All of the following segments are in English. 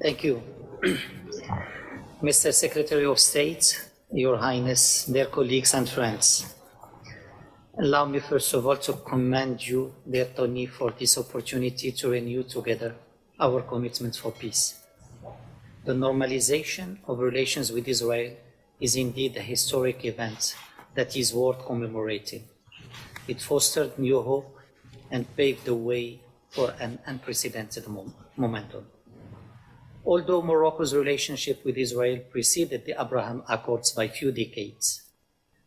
Thank you. Mr. Secretary of State, Your Highness, dear colleagues and friends, allow me first of all to commend you, dear Tony, for this opportunity to renew together our commitment for peace. The normalization of relations with Israel is indeed a historic event that is worth commemorating. It fostered new hope and paved the way for an unprecedented momentum. Although Morocco's relationship with Israel preceded the Abraham Accords by a few decades,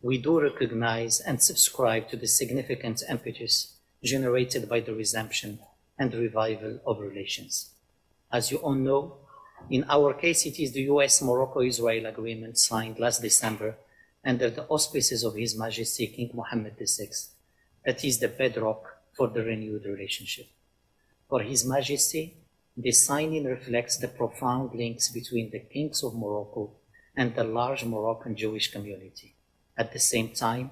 we do recognize and subscribe to the significant impetus generated by the resumption and revival of relations. As you all know, in our case, it is the US Morocco Israel agreement signed last December under the auspices of His Majesty King Mohamed VI that is the bedrock for the renewed relationship. For His Majesty, this signing reflects the profound links between the kings of Morocco and the large Moroccan Jewish community. At the same time,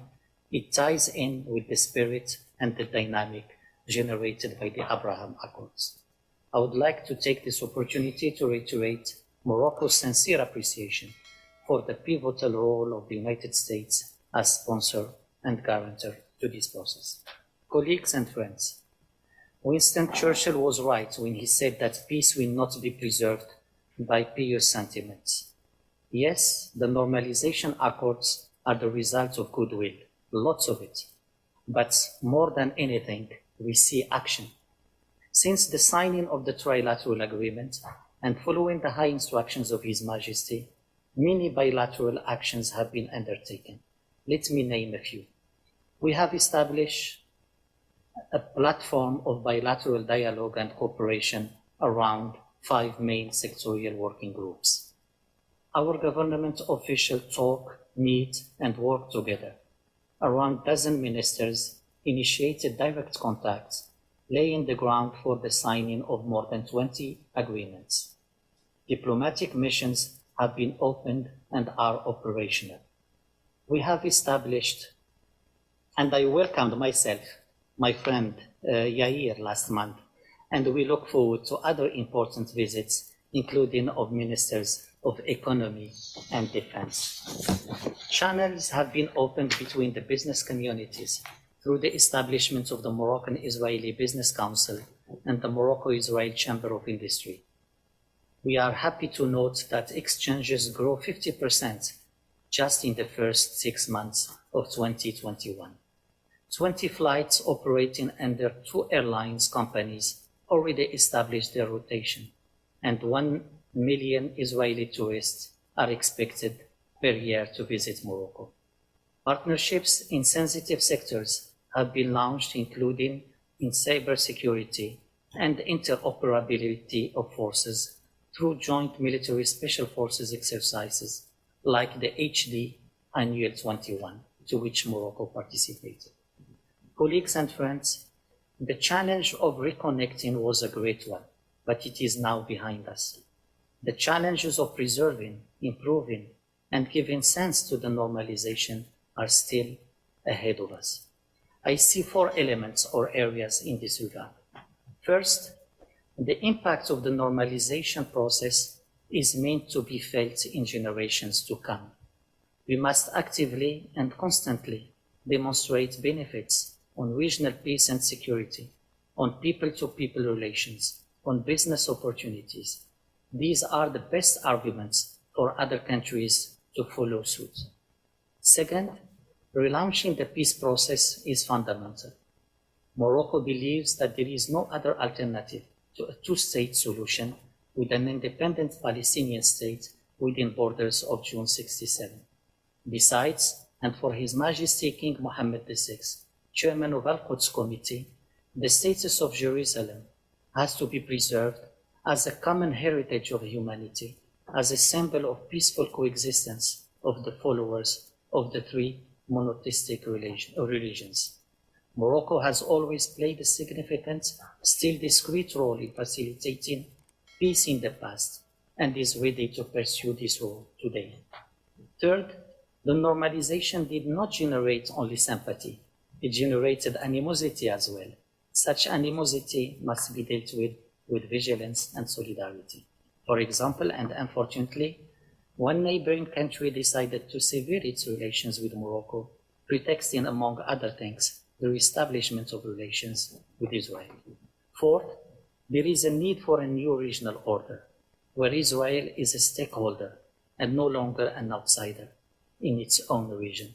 it ties in with the spirit and the dynamic generated by the Abraham Accords. I would like to take this opportunity to reiterate Morocco's sincere appreciation for the pivotal role of the United States as sponsor and guarantor to this process. Colleagues and friends, Winston Churchill was right when he said that peace will not be preserved by pious sentiments. Yes, the normalization accords are the result of goodwill, lots of it. But more than anything, we see action. Since the signing of the trilateral agreement and following the high instructions of His Majesty, many bilateral actions have been undertaken. Let me name a few. We have established a platform of bilateral dialogue and cooperation around 5 main sectorial working groups. Our government officials talk, meet, and work together. Around a dozen ministers initiated direct contacts, laying the ground for the signing of more than 20 agreements. Diplomatic missions have been opened and are operational. We have established, and I welcomed myself, my friend Yair last month, and we look forward to other important visits, including of ministers of economy and defense. Channels have been opened between the business communities through the establishment of the Moroccan Israeli Business Council and the Morocco Israel Chamber of Industry. We are happy to note that exchanges grew 50% just in the first 6 months of 2021. 20 flights operating under 2 airlines companies already established their rotation, and 1 million Israeli tourists are expected per year to visit Morocco. Partnerships in sensitive sectors have been launched, including in cybersecurity and interoperability of forces through joint military special forces exercises like the HD Annual 21, to which Morocco participated. Colleagues and friends, the challenge of reconnecting was a great one, but it is now behind us. The challenges of preserving, improving, and giving sense to the normalization are still ahead of us. I see 4 elements or areas in this regard. First, the impact of the normalization process is meant to be felt in generations to come. We must actively and constantly demonstrate benefits on regional peace and security, on people-to-people relations, on business opportunities. These are the best arguments for other countries to follow suit. Second, relaunching the peace process is fundamental. Morocco believes that there is no other alternative to a 2-state solution with an independent Palestinian state within borders of June 67. Besides, and for His Majesty King Mohamed VI, Chairman of Al-Quds Committee, the status of Jerusalem has to be preserved as a common heritage of humanity, as a symbol of peaceful coexistence of the followers of the 3 monotheistic religions. Morocco has always played a significant, still discreet role in facilitating peace in the past and is ready to pursue this role today. Third, the normalization did not generate only sympathy. It generated animosity as well. Such animosity must be dealt with vigilance and solidarity. For example, and unfortunately, one neighboring country decided to sever its relations with Morocco, pretexting, among other things, the reestablishment of relations with Israel. Fourth, there is a need for a new regional order, where Israel is a stakeholder and no longer an outsider in its own region.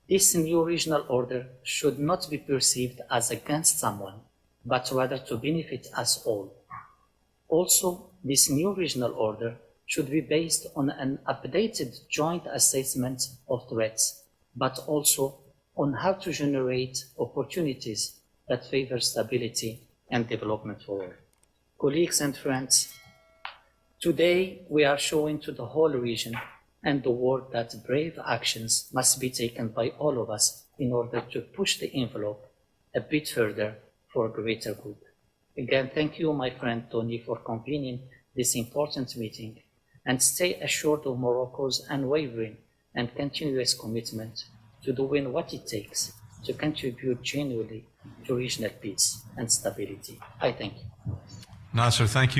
This new regional order should not be perceived as against someone, but rather to benefit us all. Also, this new regional order should be based on an updated joint assessment of threats, but also on how to generate opportunities that favor stability and development for all. Colleagues and friends, today we are showing to the whole region and the world that brave actions must be taken by all of us in order to push the envelope a bit further for a greater good. Again, thank you, my friend Tony, for convening this important meeting, and stay assured of Morocco's unwavering and continuous commitment to doing what it takes to contribute genuinely to regional peace and stability. I thank you. Nasser, thank you.